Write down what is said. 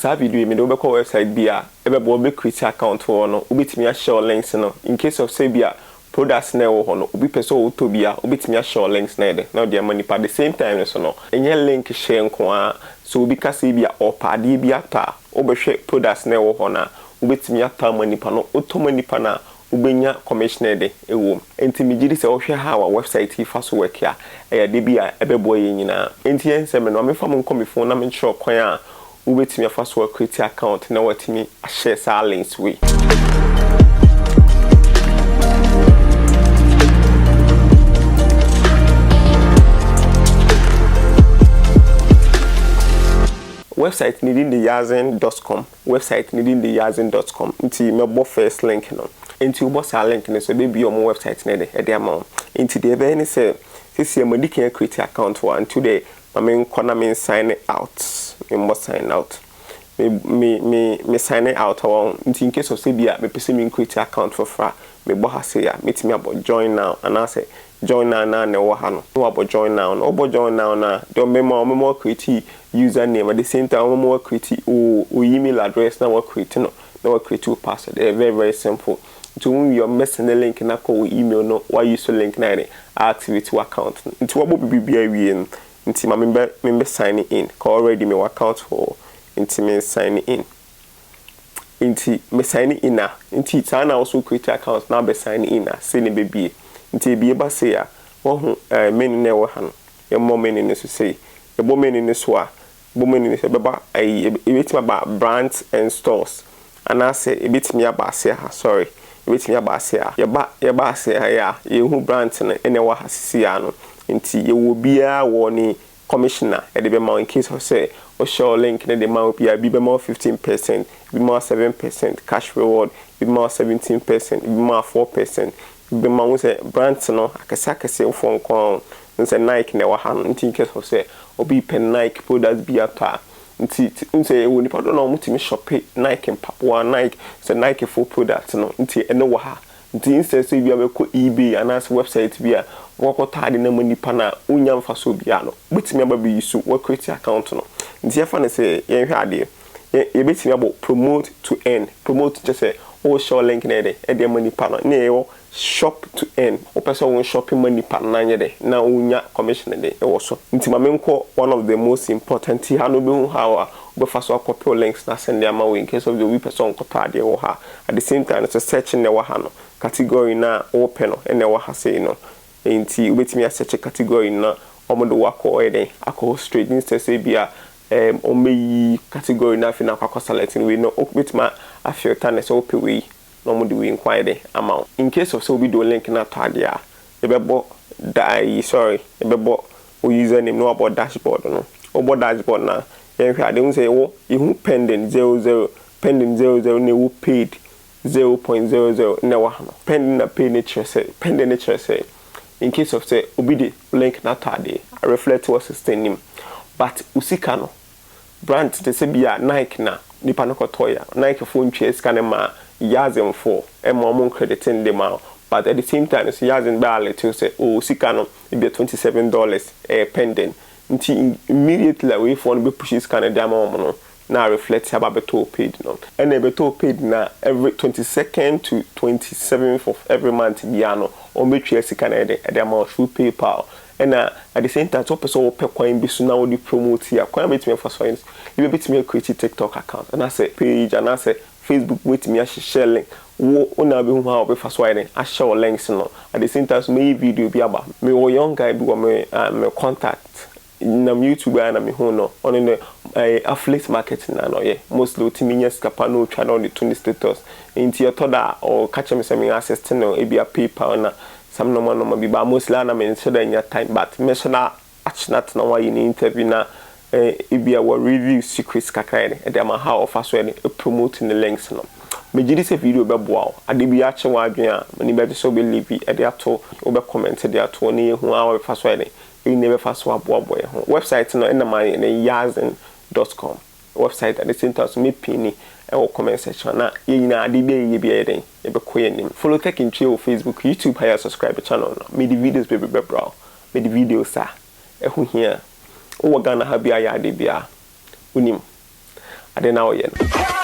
Sa video me do be call website bia e be bo be create account for no obetimi a share links no in case of say bia products na wo ho no obi pese o to bia obetimi a share links na de na de money pa the same time so no enye link share nko a so obi ka say bia o pa de bia ta obehwe products na wo ho na obetimi ata money pa no otomani pa na ubenya commissioner de ewo enti migiri se ohwe ha wa website ifa so work ya e de bia e be bo ye nyina enti ense me no me fa mo nko me phone na me nchiro kwan a ubetimi afa so create account na watimi a share sa links we website needing the yazin.com website needing the yazin.com nti me bo first link no nti ubo sa link ne so be bi o mo website ne de e de amount nti de be ni say sisi amadi can create account one today I mean corner me sign out me must sign out me sign out on in case of say bia me pese me create account for fra me bo ha say ya meet me about join now and I say join now na wo ha no about join now no obo join now na don me more create username at the same time more create o email address na wo create no na wo create a password very very simple to when you're messing the link na call email no why use the link na activate your account nti wo bo bibia wie nti ma member sign in call already me account for nti me sign in nti me sign in na nti ta na also create account na be sign in na say ne bebie nti bie ba say ya wo hu menu na wo ha no ye mo menu ne so say ye bo menu ne so a bo menu ne so be ba e betima ba brands and stores and I say e betimi aba say ha sorry e betimi aba say ha ye ba say ha ya ye hu brands na ene wo ha sisi ya no nti ye wo bia wo ni commissioner e de be ma in case of say o show link na de ma bia bi be ma 15% bi ma 7% cash reward bi ma 17% bi ma 4% bi ma wo say brands no akasa fo nko nse Nike na wa ha nti in case of say obi pen Nike products bi ata nti nse wo ni pado na mutimi shop Nike mpapo Nike say Nike full products no nti ene wa ha nti instead say bia be ko eBay anas website bia wako tade na manipa na unya mfaso bia no betimi aba bi so wa create account no nti afa ne say yen hwe ade ye betimi abo promote to earn promote just say o show link na de e de manipa no na yo shop to earn o person won shopping manipa na nye de na unya commission de e wo so nti ma menko one of the most important ha no be hu how be faso copy links na send am away in case of the we person ko tade wo ha at the same time so searching na wo ha no category na open no ene wo ha say no nti ubetimi a search category na omodo wako eden akọ straight instead say bia omeyi category na fi na akọ selecting we no obetima a filter na so ope we no omodo we inquire amount in case of so we do link na tag ya ebebo ebebo o username no about dashboard no obo dashboard na yenhwe ade un say wo ihu pending 00 pending 00 na wo paid 0.00 na wa no pending na pay nature say pending nature say in case of say obidi link na tade reflect what system nim but usika no brand te say bia Nike na nipa no kotoya Nike phone twa scan ma yazin for e mo mon crediting dem out but at the same time so yazin ba to say usika no e be $27 pending nti immediately we phone be push scan dem no na reflect about beto paid no and beto paid na every 22nd to 27th of every month biano or betwe sika na the amount through PayPal and at the same time to person wo coin bi so na wo di promote here coin betime for so you be betime create TikTok account and I say page and I say Facebook with me share link wo una be hu ha be for so I share links no at the same time so me video bi aba me wo young guy bi go me contact na YouTube na me hu no on the affiliate marketing na no ye mostly utiminya skapa no twa na on the 20 status inti your toda or catch me some access no e bia PayPal na some no bi ba mostly na me so da nya time but me so na achnat na why in interview na e bia wa review secrets kakra e dem how offer so e promoting the links no me gidi se video be boa ade bi a che wa adwen a mani be so be leave e de ato o be comment de ato na ye hu a we fa so e never fast boy website no na my yazin.com website at the same time so me pin e comment section na ye nyina ade be ye bia eden e be koye nim follow tech in trail Facebook YouTube hire subscribe the channel no me the videos be brow me the videos sa e hu here o Ghana ha bia ya ade bia unim ade na oyɛ no